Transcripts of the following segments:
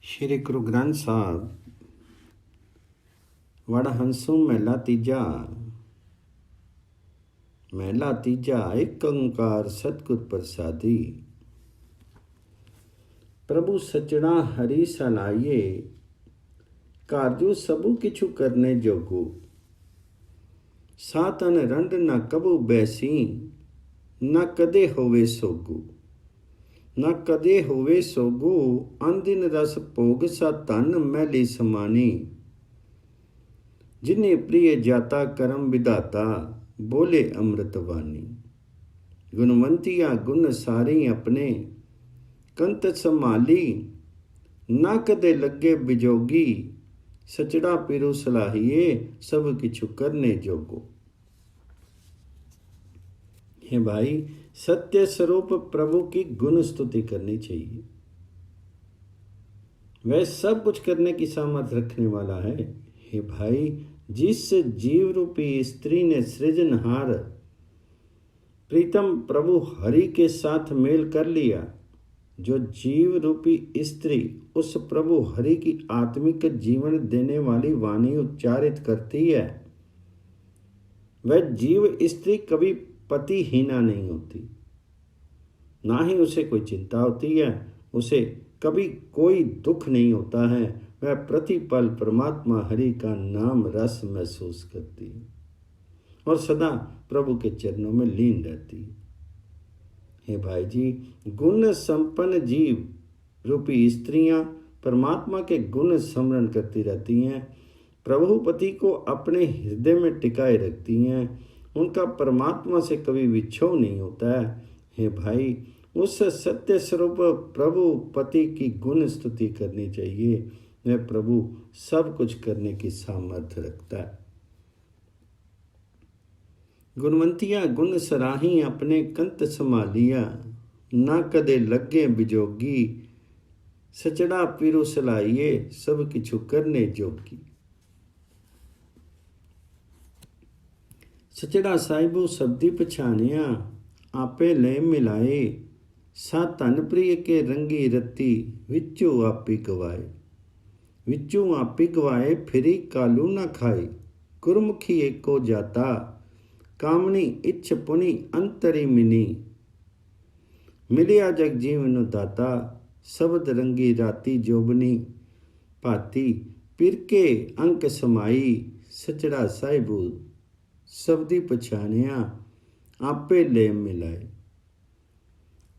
श्री गुरु ग्रंथ साहब वड़हंसों महला तीजा एक ओंकार सतगुर प्रसादी। प्रभु सचना हरि सलाइए कारजो सबू किछु करने जोगो। सातन रंड न कबू बैसी न कदे होवे सोगो। न कदे होवे सोगो अंदिन रस भोग सा धन मैली समानी। जिन्हें प्रिय जाता करम विधाता बोले अमृतवाणी। गुणवंतिया गुण सारी अपने कंत संभाली। ना कदे लगे बिजोगी सचड़ा पिरु सलाहिए सब किछु करने जोगो। हे भाई, सत्य स्वरूप प्रभु की गुण स्तुति करनी चाहिए। वह सब कुछ करने की सामर्थ्य रखने वाला है। हे भाई, जिस जीव रूपी स्त्री ने सृजनहार प्रीतम प्रभु हरि के साथ मेल कर लिया, जो जीव रूपी स्त्री उस प्रभु हरि की आत्मिक जीवन देने वाली वाणी उच्चारित करती है, वह जीव स्त्री कभी पतिहीना नहीं होती, ना ही उसे कोई चिंता होती है, उसे कभी कोई दुख नहीं होता है। वह प्रतिपल परमात्मा हरि का नाम रस महसूस करती है और सदा प्रभु के चरणों में लीन रहती है। हे भाई जी, गुण संपन्न जीव रूपी स्त्रियां परमात्मा के गुण स्मरण करती रहती हैं, प्रभुपति को अपने हृदय में टिकाए रखती हैं, उनका परमात्मा से कभी विक्षोभ नहीं होता है। हे भाई, उस सत्य स्वरूप प्रभु पति की गुण स्तुति करनी चाहिए। वह प्रभु सब कुछ करने की सामर्थ्य रखता है। गुणवंतिया गुण सराही अपने कंत संभालिया। ना कदे लगे बिजोगी सचड़ा पिरु सलाइए सब किछु करने जोगी। सचड़ा साहिबो शब्दी पछानिया आपे ले मिलाए। सा धन प्रिय के रंगी रत्ती विचू आपी गवाए। विचू आपी गवाए फिरी कालू न खाए। गुरमुखी एको जाता कामनी इच्छ पुनि अंतरी मिनी। मिलिया जग जीवन दाता शब्द रंगी राती जोबनी। भाती पिरके अंक समाई सचड़ा साहिबू शब्दी पछानिया आपे ले मिलाए।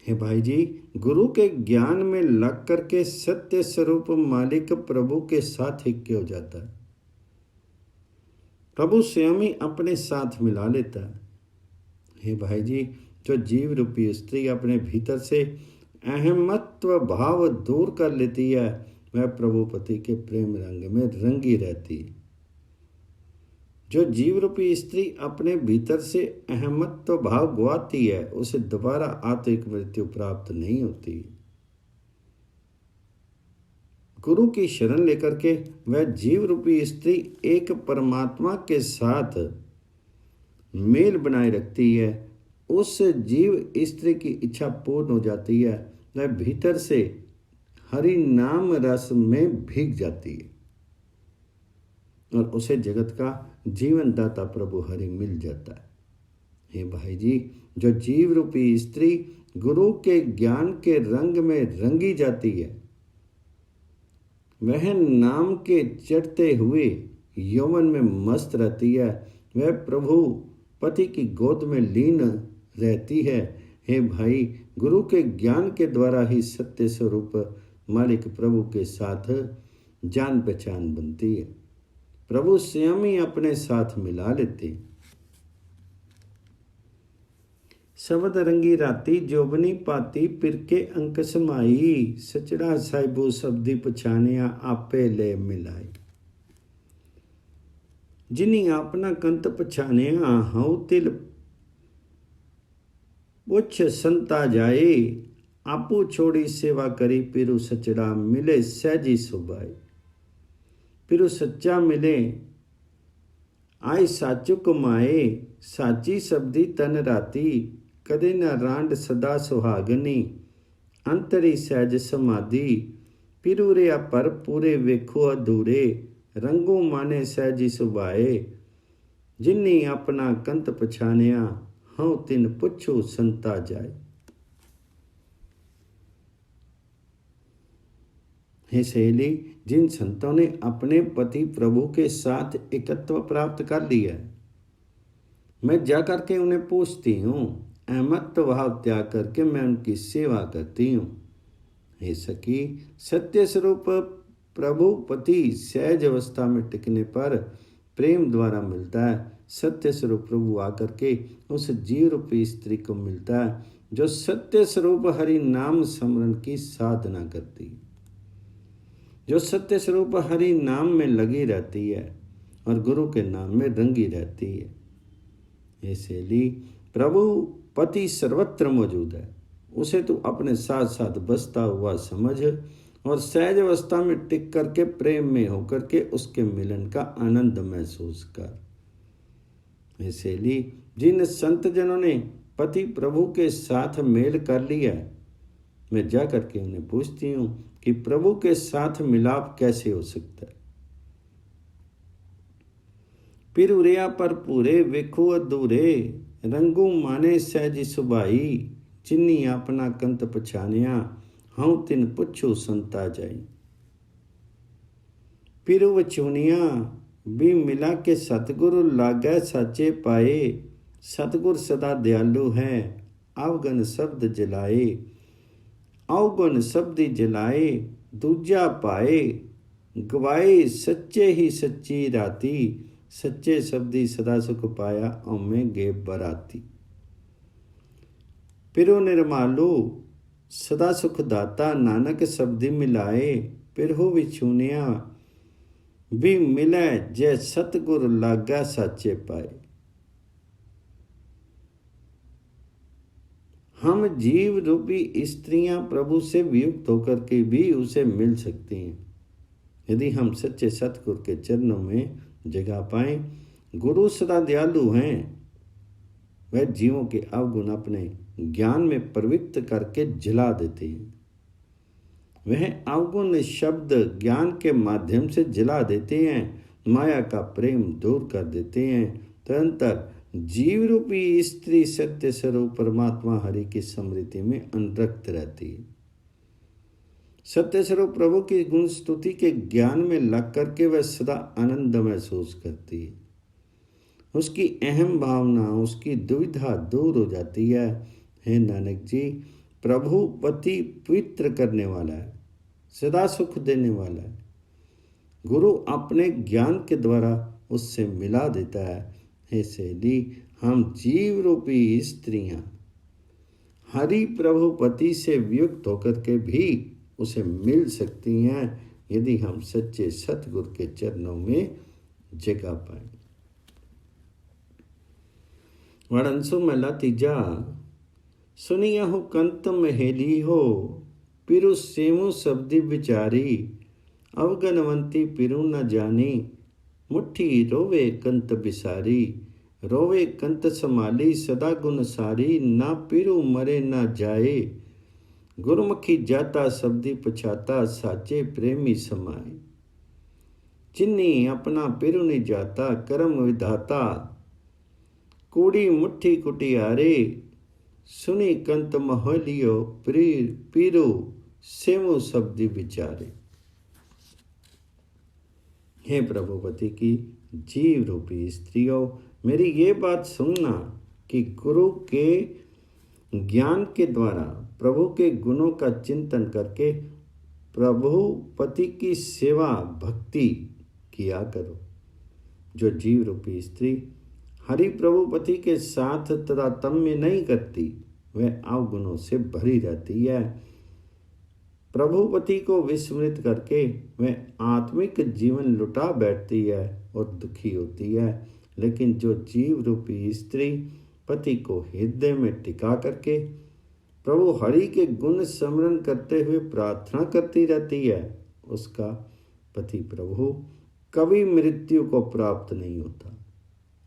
हे भाई जी, गुरु के ज्ञान में लग करके सत्य स्वरूप मालिक प्रभु के साथ ऐक्य हो जाता है। प्रभु स्वयं ही अपने साथ मिला लेता है। हे भाई जी, जो जीव रूपी स्त्री अपने भीतर से अहमत्व भाव दूर कर लेती है, वह प्रभुपति के प्रेम रंग में रंगी रहती है। जो जीव रूपी स्त्री अपने भीतर से अहमत्व भाव गवाती है, उसे दोबारा आत्मिक मृत्यु प्राप्त नहीं होती। गुरु की शरण लेकर के वह जीव रूपी स्त्री एक परमात्मा के साथ मेल बनाए रखती है। उस जीव स्त्री की इच्छा पूर्ण हो जाती है, वह भीतर से हरि नाम रस में भीग जाती है और उसे जगत का जीवन दाता प्रभु हरि मिल जाता है। हे भाई जी, जो जीव रूपी स्त्री गुरु के ज्ञान के रंग में रंगी जाती है, वह नाम के चढ़ते हुए यौवन में मस्त रहती है, वह प्रभु पति की गोद में लीन रहती है। हे भाई, गुरु के ज्ञान के द्वारा ही सत्य स्वरूप मालिक प्रभु के साथ जान पहचान बनती है। प्रभु स्वयं ही अपने साथ मिला लेते। शब्द रंगी राती जोबनी पाती पिरके अंक समाई। सचड़ा साहिबो शब्दी पछानिया आपे ले मिलाई। जिनी अपना कंत पछानिया हऊ तिल उच्च संता जाए। आपू छोड़ी सेवा करी पिरु सचड़ा मिले सहजी सुबाई। पिरु सच्चा मिले आय साचु कमाए। साची शब्दी तन राती कदे न रांड सदा सुहागनी। अंतरी सहज समाधि पिरूरे पर पूरे वेखो अधूरे, रंगों माने सहजी सुभाए। जिन्नी अपना कंत पछानिया, हूँ तिन पुछो संता जाए। हे सहेली, जिन संतों ने अपने पति प्रभु के साथ एकत्व प्राप्त कर लिया है, मैं जा करके उन्हें पूछती हूँ, अहमत्व भाव त्याग करके मैं उनकी सेवा करती हूँ। हे सखी, सत्य स्वरूप प्रभु पति सहज अवस्था में टिकने पर प्रेम द्वारा मिलता है। सत्य स्वरूप प्रभु आकर के उस जीव रूपी स्त्री को मिलता है जो सत्य स्वरूप हरि नाम स्मरण की साधना करती है, जो सत्य स्वरूप हरि नाम में लगी रहती है और गुरु के नाम में रंगी रहती है। इसलिए प्रभु पति सर्वत्र मौजूद है, उसे तू अपने साथ साथ बसता हुआ समझ और सहज अवस्था में टिक करके प्रेम में होकर के उसके मिलन का आनंद महसूस कर। इसलिए जिन संत जनों ने पति प्रभु के साथ मेल कर लिया है, मैं जा करके उन्हें पूछती हूँ कि प्रभु के साथ मिलाप कैसे हो सकता है। पिरुरिया पर पूरे वेखो अधूरे, रंगू माने सहज सुभाई। जिन्नी अपना कंत पछानिया, हूँ तिन पुछो संता जाई। पिरु वचुनिया भी मिला के सतगुरु लागै साचे पाए। सतगुर सदा दयालु है, अवगन शब्द जलाए। अवगुण शब्द जलाए, दूजा पाए। गवाए सच्चे ही सच्ची राती। सच्चे शब्दी सदा सुख पाया, औमे गे बराती। पिरो निर्मालू सदा सुख दाता, नानक शब्दी मिलाए। पिरहु विछुनिया भी मिलै, जय सतगुर लागा साचे पाए। हम जीव रूपी स्त्रियां प्रभु से वियुक्त होकर के भी उसे मिल सकती हैं, यदि हम सच्चे सतगुरु के चरणों में जगह पाएं। गुरु सदा दयालु हैं, वह जीवों के अवगुण अपने ज्ञान में प्रवृत्त करके जला देते हैं। वह अवगुण शब्द ज्ञान के माध्यम से जला देते हैं, माया का प्रेम दूर कर देते हैं। तदंतर जीव रूपी स्त्री सत्य स्वरूप परमात्मा हरि की स्मृति में अनुरक्त रहती है। सत्य स्वरूप प्रभु की गुण स्तुति के ज्ञान में लग करके वह सदा आनंद महसूस करती है। उसकी अहम भावना, उसकी दुविधा दूर हो जाती है। हे नानक जी, प्रभु पति पवित्र करने वाला है, सदा सुख देने वाला है। गुरु अपने ज्ञान के द्वारा उससे मिला देता है। हे सहेली, हम जीव रूपी स्त्रियां हरि प्रभु पति से वियुक्त होकर के भी उसे मिल सकती हैं, यदि हम सच्चे सतगुरु के चरणों में जगह पाए। वड़ंसो महला तीजा। सुनिया हो कंत महेली हो, पिरु सेमु शब्दी विचारी। अवगनवंती पिरु न जानी, मुट्ठी रोवे कंत बिसारी। रोवे कंत समाली सदा गुण सारी, ना पिरु मरे ना जाए। गुरमुखी जाता शब्दी पछाता, साचे प्रेमी समाए। जिन्नी अपना पिरु नहीं जाता, कर्म विधाता। कूड़ी मुट्ठी कुटियारे, सुनी कंत महलियो। पीरो सेमो शब्दी विचारे। हे प्रभुपति की जीव रूपी स्त्रियों, मेरी ये बात सुनना कि गुरु के ज्ञान के द्वारा प्रभु के गुणों का चिंतन करके प्रभुपति की सेवा भक्ति किया करो। जो जीव रूपी स्त्री हरि प्रभुपति के साथ तारतम्य नहीं करती, वह अवगुणों से भरी रहती है। प्रभुपति को विस्मृत करके वह आत्मिक जीवन लुटा बैठती है और दुखी होती है। लेकिन जो जीव रूपी स्त्री पति को हृदय में टिका करके प्रभु हरि के गुण स्मरण करते हुए प्रार्थना करती रहती है, उसका पति प्रभु कभी मृत्यु को प्राप्त नहीं होता,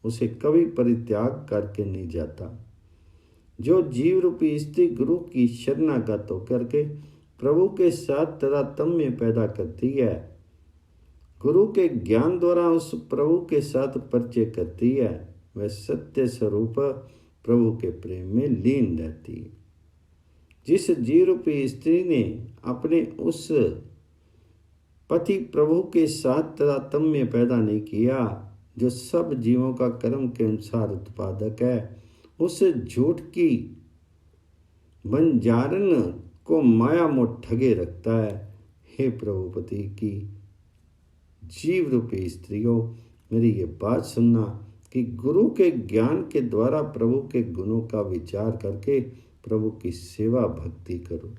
उसे कभी परित्याग करके नहीं जाता। जो जीव रूपी स्त्री गुरु की शरणागत होकर के प्रभु के साथ तारतम्य पैदा करती है। गुरु के ज्ञान द्वारा उस प्रभु के साथ परिचय करती है। वह सत्य स्वरूप प्रभु के प्रेम में लीन रहती है। जिस जीव रूपी स्त्री ने अपने उस पति प्रभु के साथ तारतम्य पैदा नहीं किया, जो सब जीवों का कर्म के अनुसार उत्पादक है, उस झूठ की बंजारन को माया मोह ठगे रखता है। हे प्रभुपति की जीव रूपी स्त्रियों, मेरी ये बात सुनना कि गुरु के ज्ञान के द्वारा प्रभु के गुणों का विचार करके प्रभु की सेवा भक्ति करो।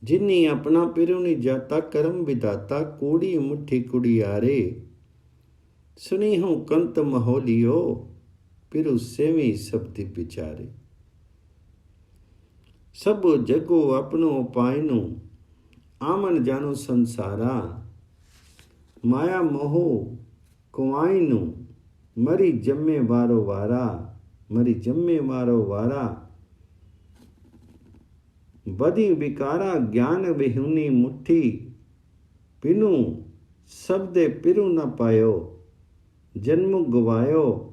जिन्नी अपना पिरु नहीं जाता, कर्म विधाता कूड़ी मुट्ठी कुड़ी आरे। सुनी हूं कंत महोलियो, पिरु सेवी शब्द विचारे। सब जगो अपनो पायनु, आमन जानो संसारा। माया मोह कुआइनु, मरी जम्मे वारो वारा। मरी जम्मे वारो वारा। बदी विकारा ज्ञान विहुनी मुट्ठी, पिनु शब्दे पिरु न पायो। जन्म गुवायो,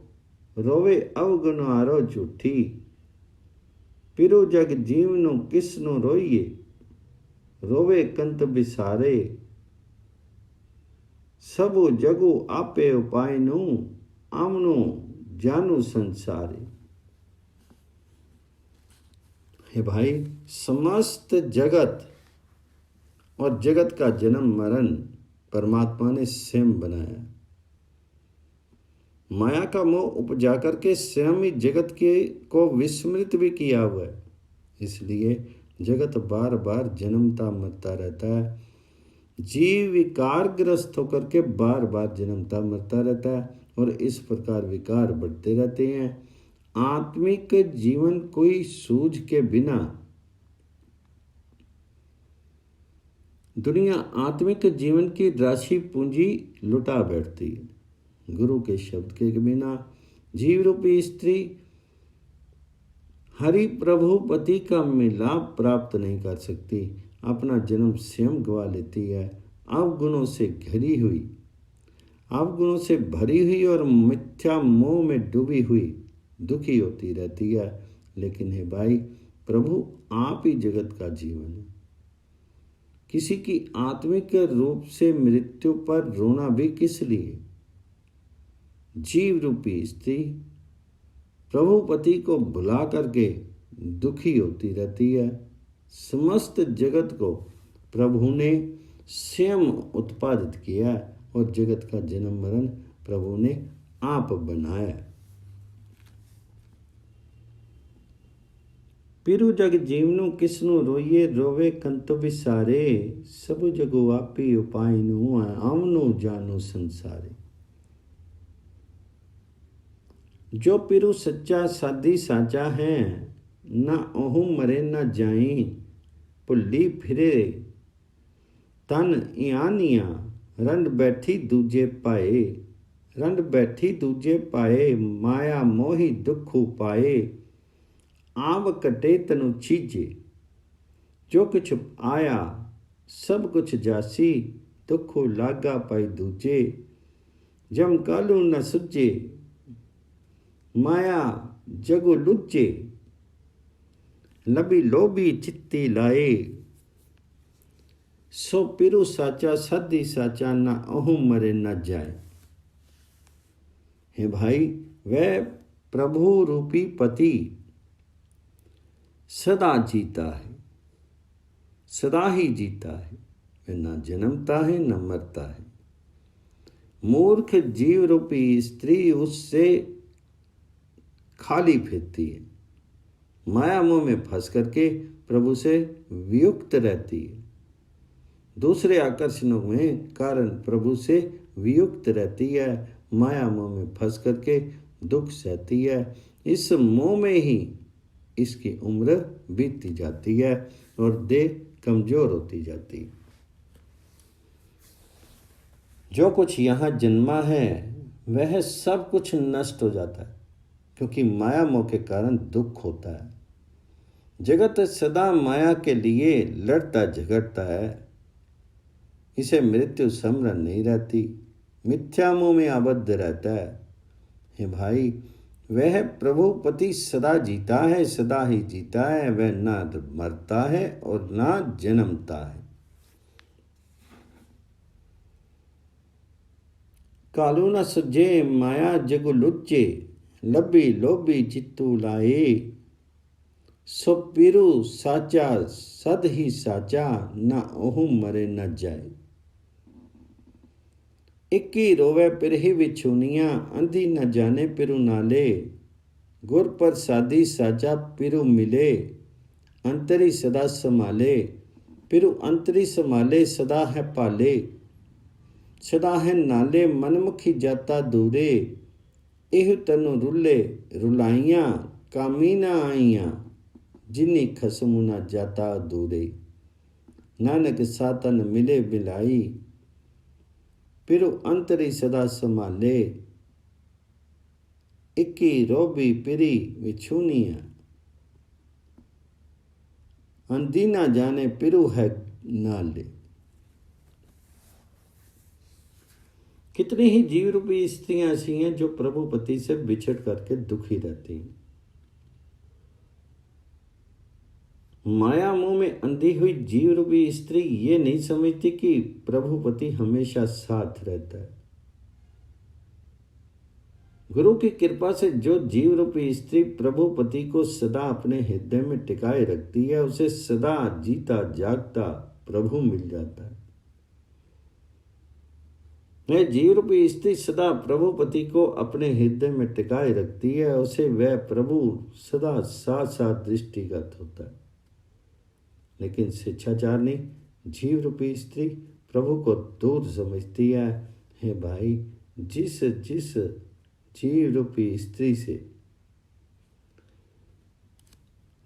रोवे अवगुणारो झूठी। पिरु जग जीवनु किसनु रोइए, रोवे कंत बिसारे। सबु जगु आपे उपायनु, आमनु जानू संसारे। हे भाई, समस्त जगत और जगत का जन्म मरण परमात्मा ने स्वयं बनाया। माया का मोह उपजा करके स्वयं ही जगत के को विस्मृत भी किया हुआ है। इसलिए जगत बार बार जन्मता मरता रहता है। जीव विकारग्रस्त होकर के बार बार जन्मता मरता रहता है और इस प्रकार विकार बढ़ते रहते हैं। आत्मिक जीवन कोई सूझ के बिना, दुनिया आत्मिक जीवन की राशि पूंजी लुटा बैठती है। गुरु के शब्द के बिना जीव रूपी स्त्री हरि प्रभु पति का मिलाप प्राप्त नहीं कर सकती। अपना जन्म स्वयं गवा लेती है। अवगुणों से घिरी हुई, अवगुणों से भरी हुई और मिथ्या मोह में डूबी हुई दुखी होती रहती है। लेकिन हे भाई, प्रभु आप ही जगत का जीवन है। किसी की आत्मिक रूप से मृत्यु पर रोना भी किस लिए? जीव रूपी स्त्री प्रभु पति को भुला करके दुखी होती रहती है। समस्त जगत को प्रभु ने स्वयं उत्पादित किया और जगत का जन्म मरण प्रभु ने आप बनाया। पिरु जग जीवनु किसनु रोइए, रोवे कंत बिसारे। सब जगु आपी उपायनु, आमनु जानु संसारे। जो पिरु सच्चा साधी साचा है, ना ओहू मरे न जाई। भुल्ली फिरे तन इयानिया, रंड बैठी दूजे पाए। रंड बैठी दूजे पाए, माया मोही दुखु पाए। आव कटे तनु चीजे, जो कुछ आया सब कुछ जासी। दुखु लागा पाई दूजे, जम कालू न सुजे। माया जगु लुच्चे, लबी लोभी चित्ती लाए। सो पिरु साचा साधी साचा, ना अहू मरे न जाए। हे भाई, वह प्रभु रूपी पति सदा जीता है, सदा ही जीता है। वह न जन्मता है न मरता है। मूर्ख जीव रूपी स्त्री उससे खाली फिरती है। माया मोह में फंस करके प्रभु से वियुक्त रहती है। दूसरे आकर्षणों में कारण प्रभु से वियुक्त रहती है। माया मोह में फंस करके दुख सहती है। इस मोह में ही इसकी उम्र बीतती जाती है और देह कमजोर होती जाती है। जो कुछ यहाँ जन्मा है वह सब कुछ नष्ट हो जाता है, क्योंकि माया मोह के कारण दुख होता है। जगत सदा माया के लिए लड़ता झगड़ता है, इसे मृत्यु स्मरण नहीं रहती, मिथ्या मोह में आबद्ध रहता है। हे भाई, वह प्रभुपति सदा जीता है, सदा ही जीता है। वह ना मरता है और ना जन्मता है। कालू न सुझे माया जगु लुच्चे, लब्बी लोभी चित्तू लाए। सो पिरु साचा सद ही साचा, ना ओहु मरे न जाए। इक्की रोवे पिर ही विछुनिया, अंधी न जाने पिरु नाले। गुर पर सादी साचा पिरु मिले, अंतरी सदा संभाले। पिरु अंतरी संभाले सदा है पाले, सदा है नाले मनमुखी जाता दूरे। एह तनु रुले रुलाइया, कामी न आइया, जिनी खसमु न जाता दूरे। नानक सातन मिले बिलाई, पिरु अंतरी सदा संभाले। इक्की रोबी पिरी विछुनिया, अंधी ना जाने पिरु है नाले। कितनी ही जीव रूपी स्त्रियां ऐसी हैं जो प्रभुपति से बिछड़ करके दुखी रहती हैं। माया मोह में अंधी हुई जीव रूपी स्त्री ये नहीं समझती कि प्रभुपति हमेशा साथ रहता है। गुरु की कृपा से जो जीव रूपी स्त्री प्रभुपति को सदा अपने हृदय में टिकाए रखती है, उसे सदा जीता जागता प्रभु मिल जाता है। वह जीव रूपी स्त्री सदा प्रभुपति को अपने हृदय में टिकाए रखती है, उसे वह प्रभु सदा साथ साथ दृष्टिगत होता है। लेकिन शिक्षाचारणी जीव रूपी स्त्री प्रभु को दूर समझती है। हे भाई, जिस जिस जीव रूपी स्त्री से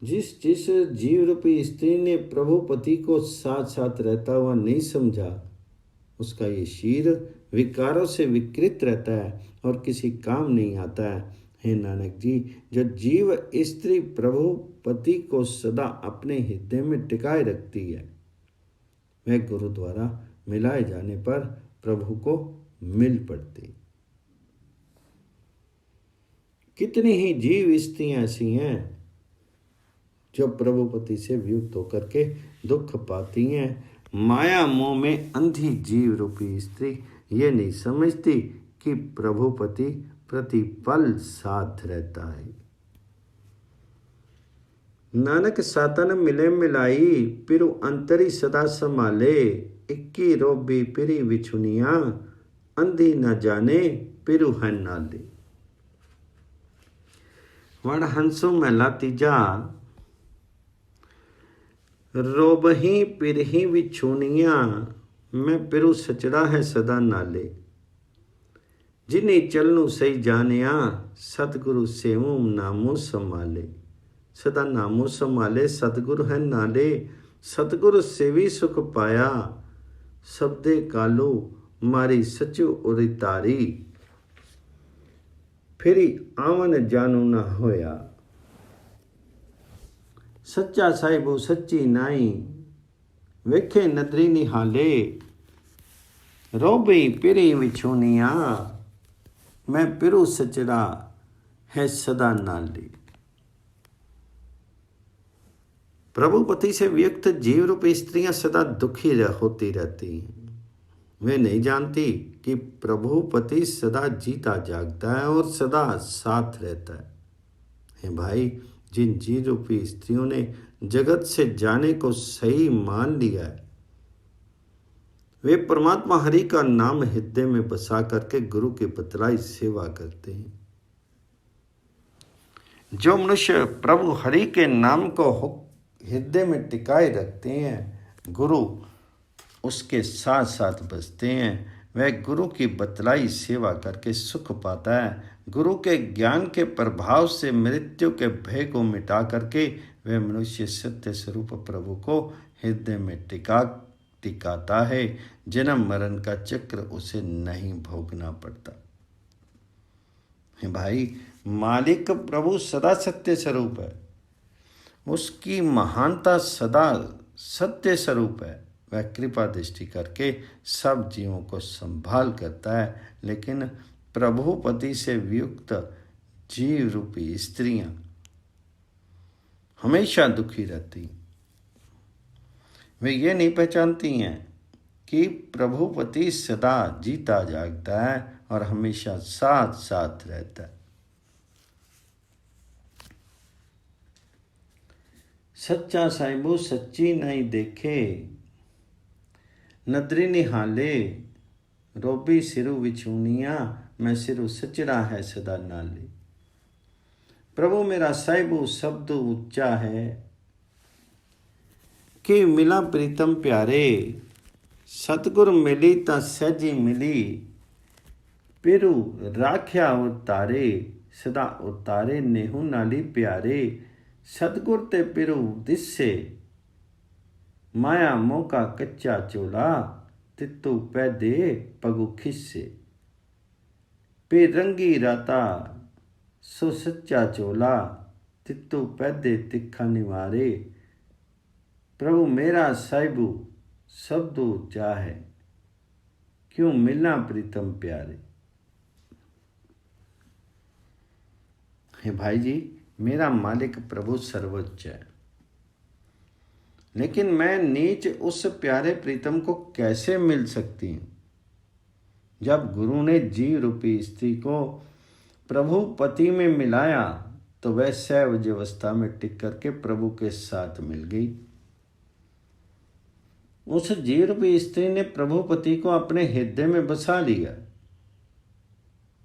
जिस जिस जीव रूपी स्त्री ने प्रभुपति को साथ साथ रहता हुआ नहीं समझा, उसका ये शीर विकारों से विकृत रहता है और किसी काम नहीं आता है। हे नानक जी, जो जीव स्त्री प्रभुपति को सदा अपने हृदय में टिकाए रखती है, वह गुरु द्वारा मिलाए जाने पर प्रभु को मिल पड़ती। कितनी ही जीव स्त्रियां ऐसी हैं जो प्रभुपति से वियुक्त होकर के दुख पाती हैं। माया मोह में अंधी जीव रूपी स्त्री ये नहीं समझती कि प्रभुपति प्रतिपल साथ रहता है। नानक सातन मिले मिलाई, पिरु अंतरी सदा संभाले। इक्की रोबी पिरी विछुनिया, अंधी न जाने पिरु है नाले। वण हंसु महला तीजा, रोबही पिरही विछुनिया, मैं पिरु सचड़ा है सदा नाले। जिन्हें चलनु सही जानिया, सतगुरु सेवु नामो संभाले। सदा नामो संभाले सतगुरु है नाले। सतगुरु सेवी सुख पाया, सबदे कालो मारी सचु उरितारी। फिरी आवन जानू न होया, सच्चा साहिबू सच्ची नाई। वेखे नदरी निहाले, रोबी पिरी विछोनिया, मैं पिरु सचड़ा है सदा नाली। प्रभुपति से वियुक्त जीव रूपी स्त्रियां सदा दुखी होती रहती हैं। वे नहीं जानती कि प्रभुपति सदा जीता जागता है और सदा साथ रहता है। हे भाई, जिन जीव रूपी स्त्रियों ने जगत से जाने को सही मान लिया है, वे परमात्मा हरि का नाम हृदय में बसा करके गुरु की बतलाई सेवा करते हैं। जो मनुष्य प्रभु हरि के नाम को हृदय में टिकाए रखते हैं, गुरु उसके साथ साथ बसते हैं। वह गुरु की बतलाई सेवा करके सुख पाता है। गुरु के ज्ञान के प्रभाव से मृत्यु के भय को मिटा करके वह मनुष्य सत्य स्वरूप प्रभु को हृदय में टिकाता है। जन्म मरण का चक्र उसे नहीं भोगना पड़ता। भाई, मालिक प्रभु सदा सत्य स्वरूप है, उसकी महानता सदा सत्य स्वरूप है। वह कृपा दृष्टि करके सब जीवों को संभाल करता है, लेकिन प्रभुपति से वियुक्त जीव रूपी स्त्रियां हमेशा दुखी रहती। वे ये नहीं पहचानती हैं कि प्रभुपति सदा जीता जागता है और हमेशा साथ साथ रहता है। सच्चा साहिबू सच्ची नहीं देखे, नदरी निहाले, रोबी सिरु विछूनिया, मैं सिरु सचड़ा है सदा नाले। प्रभु मेरा साहिबू शब्द ऊंचा है कि मिला प्रीतम प्यारे, सतगुर मिली ता सहजी मिली, पिरु राख्या उतारे, सदा उतारे नेहू नाली प्यारे। सतगुर ते पिरु दिसे, माया मोह का कच्चा चोला, तित्तू पैदे पगु खिस्से। पेरंगी राता सो सच्चा चोला, तित्तू पैदे तिखा निवारे। प्रभु मेरा साहिबू शब्द ऊंचा है, क्यों मिलना प्रीतम प्यारे। हे भाई जी, मेरा मालिक प्रभु सर्वोच्च है, लेकिन मैं नीच उस प्यारे प्रीतम को कैसे मिल सकती हूँ। जब गुरु ने जीव रूपी स्त्री को प्रभु पति में मिलाया तो वह सहज अवस्था में टिक करके प्रभु के साथ मिल गई। उस जीव रूपी स्त्री ने प्रभु पति को अपने हृदय में बसा लिया।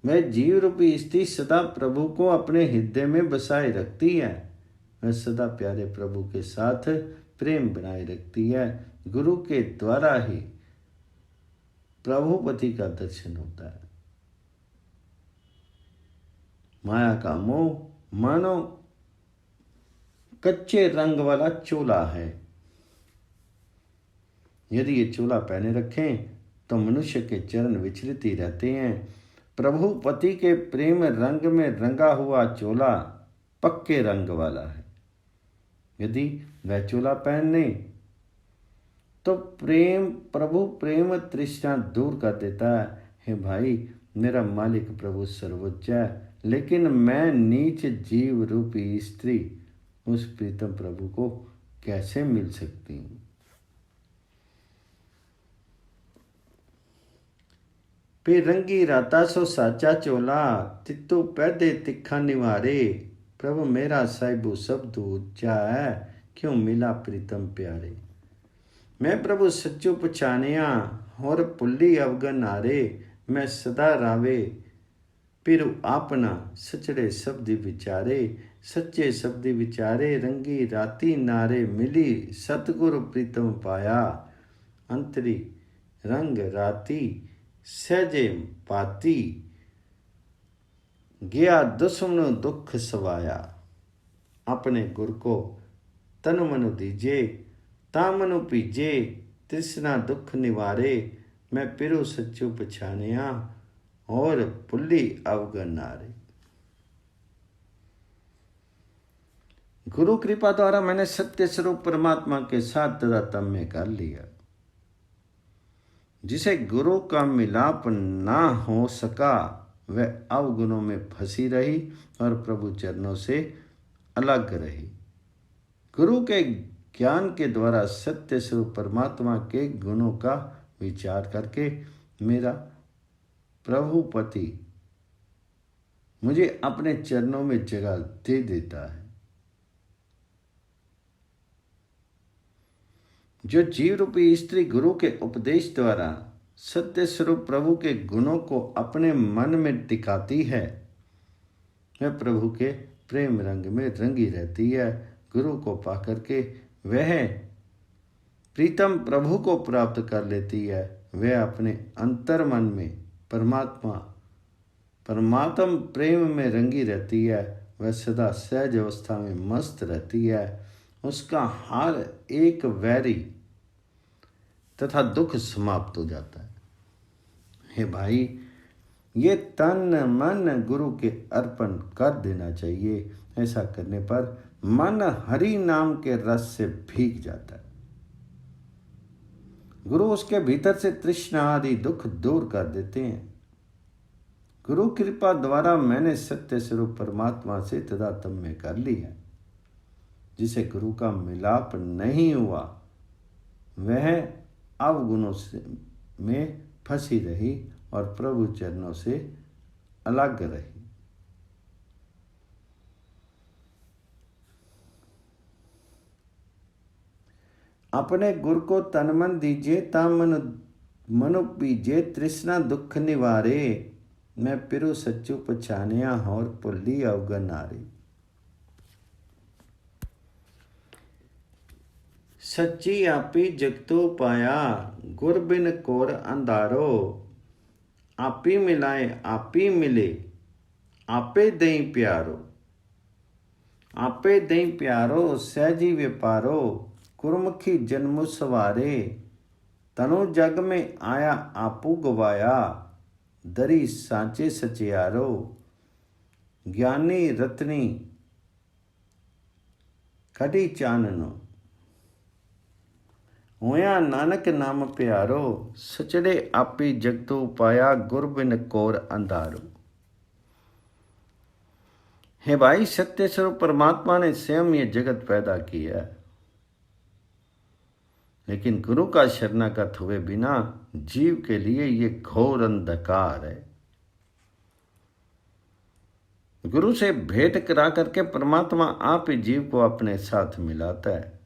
वह जीव रूपी स्त्री सदा प्रभु को अपने हृदय में बसाए रखती है। वह सदा प्यारे प्रभु के साथ प्रेम बनाए रखती है। गुरु के द्वारा ही प्रभुपति का दर्शन होता है। माया का मोह मानो कच्चे रंग वाला चोला है। यदि ये चोला पहने रखें तो मनुष्य के चरण विचलित ही रहते हैं। प्रभुपति के प्रेम रंग में रंगा हुआ चोला पक्के रंग वाला है। यदि वह चोला पहने तो प्रभु प्रेम तृष्णा दूर कर देता है। हे भाई, मेरा मालिक प्रभु सर्वोच्च है, लेकिन मैं नीच जीव रूपी स्त्री उस प्रीतम प्रभु को कैसे मिल सकती हूँ। रंगी राता सो साचा चोला, तित्तू पैदे तिखा निवारे। प्रभु मेरा साहिबू शब्द ऊंचा है, क्यों मिला प्रीतम प्यारे। मैं प्रभु सच्चो पछानिया, और पुल्ली अवगन आरे। मैं सदा रावे पिरु आपना, सचड़े शब्द विचारे। सच्चे शब्द विचारे, रंगी राती नारे। मिली सतगुरु प्रीतम पाया, अंतरी रंग राती सहजे पाती। गया दुश्मन दुख सवाया, अपने गुर को तन मनु दीजे। तामनु पीजे, तृष्णा दुख निवारे। मैं पिरु सच्चू पछानिया, और पुल्ली अवगन नारे। गुरु कृपा द्वारा मैंने सत्य स्वरूप परमात्मा के साथ तारतम्य कर लिया। जिसे गुरु का मिलाप ना हो सका वह अवगुणों में फंसी रही और प्रभु चरणों से अलग रही। गुरु के ज्ञान के द्वारा सत्य स्वरूप परमात्मा के गुणों का विचार करके मेरा प्रभुपति मुझे अपने चरणों में जगह दे देता है। जो जीव रूपी स्त्री गुरु के उपदेश द्वारा सत्य स्वरूप प्रभु के गुणों को अपने मन में टिकाती है, वह प्रभु के प्रेम रंग में रंगी रहती है। गुरु को पाकर के वह प्रीतम प्रभु को प्राप्त कर लेती है। वह अपने अंतर मन में परमात्म प्रेम में रंगी रहती है। वह सदा सहज अवस्था में मस्त रहती है। उसका हर एक वैरी तथा दुख समाप्त हो जाता है। हे भाई, ये तन मन गुरु के अर्पण कर देना चाहिए। ऐसा करने पर मन हरि नाम के रस से भीग जाता है। गुरु उसके भीतर से तृष्णा आदि दुख दूर कर देते हैं। गुरु कृपा द्वारा मैंने सत्य स्वरूप परमात्मा से तादात्म्य कर ली है। जिसे गुरु का मिलाप नहीं हुआ वह अवगुणों से में फंसी रही और प्रभु चरणों से अलग रही। अपने गुरु को तन मन दीजिए ता मनु पीजे तृष्णा दुख निवारे। मैं पिरु सच्चू पछानिया और पुल्ली अवगन आरे। सच्ची आपी जगतो पाया गुर बिन कोर अंधारो। आपी मिलाए आपी मिले आपे दई प्यारो। आपे दई प्यारो सहजी व्यापारो। गुरमुखी जन्म सवारे तनु जग में आया आपू गवाया। दरी सांचे सचियारो ज्ञानी रत्नी कटी चाननो। होया नानक नाम प्यारो सचड़े आपी जगतो पाया गुर बिन कोर अंधारो। हे भाई, सत्य स्वरूप परमात्मा ने स्वयं ये जगत पैदा किया है, लेकिन गुरु का शरणागत हुए बिना जीव के लिए ये घोर अंधकार है। गुरु से भेंट करा करके परमात्मा आप ही जीव को अपने साथ मिलाता है,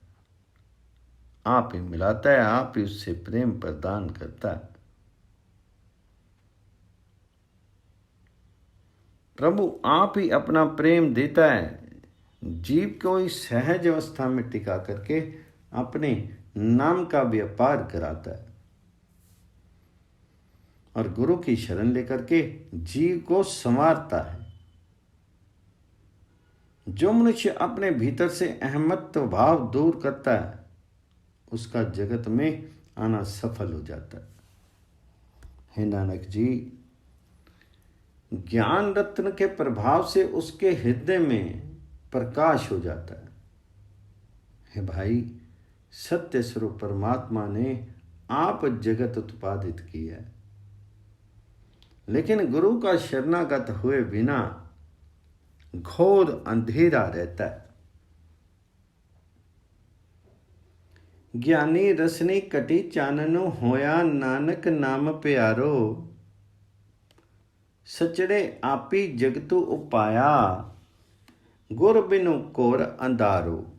आप ही मिलाता है, आप ही उससे प्रेम प्रदान करता है। प्रभु आप ही अपना प्रेम देता है, जीव को इस सहज अवस्था में टिका करके अपने नाम का व्यापार कराता है और गुरु की शरण लेकर के जीव को संवारता है। जो मनुष्य अपने भीतर से अहमत्व भाव दूर करता है उसका जगत में आना सफल हो जाता है। हे नानक जी, ज्ञान रत्न के प्रभाव से उसके हृदय में प्रकाश हो जाता है। हे भाई, सत्य स्वरूप परमात्मा ने आप जगत उत्पादित की है, लेकिन गुरु का शरणागत हुए बिना घोर अंधेरा रहता है। ज्ञानी रसनी कटी चाननो होया नानक नाम प्यारो। सचड़े आपी जगतु उपाया गुर बिनु कोर अंधारो।